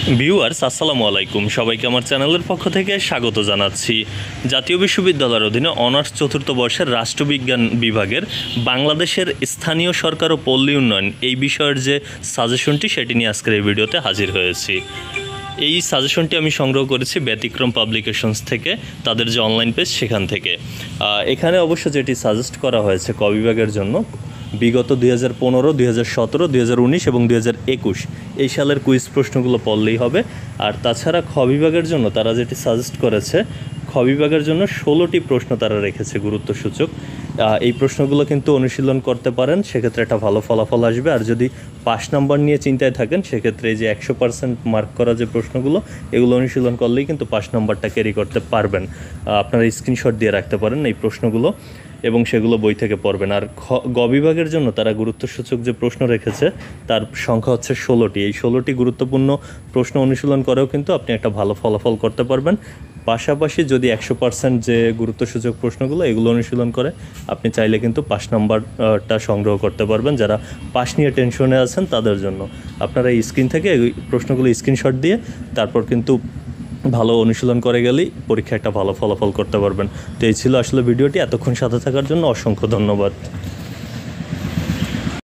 Viewers আসসালামু আলাইকুম, সবাইকে আমার চ্যানেলের পক্ষ থেকে স্বাগত জানাচ্ছি। জাতীয় বিশ্ববিদ্যালয়ের অধীনে অনার্স চতুর্থ বর্ষের রাষ্ট্রবিজ্ঞান বিভাগের বাংলাদেশের স্থানীয় সরকার ও পল্লী উন্নয়ন এই বিষয়ের যে সাজেশনটি সেটি নিয়ে আজকের এই ভিডিওতে হাজির হয়েছি। এই সাজেশনটি আমি সংগ্রহ করেছি ব্যতিক্রম পাবলিকেশনস থেকে, তাদের যে অনলাইন পেজ সেখান থেকে। এখানে অবশ্য যেটি সাজেস্ট করা হয়েছে ক বিভাগের জন্য, বিগত 2015, 2017, 2019 এবং 2021 এই সালের কুইজ প্রশ্নগুলো পড়লেই হবে। আর তাছাড়া খ বিভাগের জন্য তারা যেটি সাজেস্ট করেছে, খ বিভাগের জন্য 16টি প্রশ্ন তারা রেখেছে গুরুত্বসূচক। এই প্রশ্নগুলো কিন্তু অনুশীলন করতে পারেন, সেক্ষেত্রে একটা ভালো ফলাফল আসবে। আর যদি 5 নাম্বার নিয়ে চিন্তায় থাকেন, সেক্ষেত্রে এই যে 100% মার্ক করা যে প্রশ্নগুলো, এগুলো অনুশীলন করলেই কিন্তু 5 নাম্বারটা ক্যারি করতে পারবেন। আপনারা স্ক্রিনশট দিয়ে রাখতে পারেন এই প্রশ্নগুলো এবং সেগুলো বই থেকে পড়বেন। আর গ বিভাগের জন্য তারা গুরুত্বসূচক যে প্রশ্ন রেখেছে তার সংখ্যা হচ্ছে 16টি। এই 16টি গুরুত্বপূর্ণ প্রশ্ন অনুশীলন করেও কিন্তু আপনি একটা ভালো ফলাফল করতে পারবেন। পাশাপাশি যদি 100% যে গুরুত্বসূচক প্রশ্নগুলো এগুলো অনুশীলন করে আপনি চাইলে কিন্তু 5 নাম্বারটা সংগ্রহ করতে পারবেন। যারা পাস নিয়ে টেনশনে আছেন তাদের জন্য আপনারা এই স্ক্রিন থেকে এই প্রশ্নগুলো স্ক্রিনশট দিয়ে তারপর কিন্তু ভালো অনুশীলন করে গেলেই পরীক্ষায় একটা ভালো ফলাফল করতে পারবেন। তো এই ছিল আসলে ভিডিওটি। এতক্ষণ সাথে থাকার জন্য অসংখ্য ধন্যবাদ।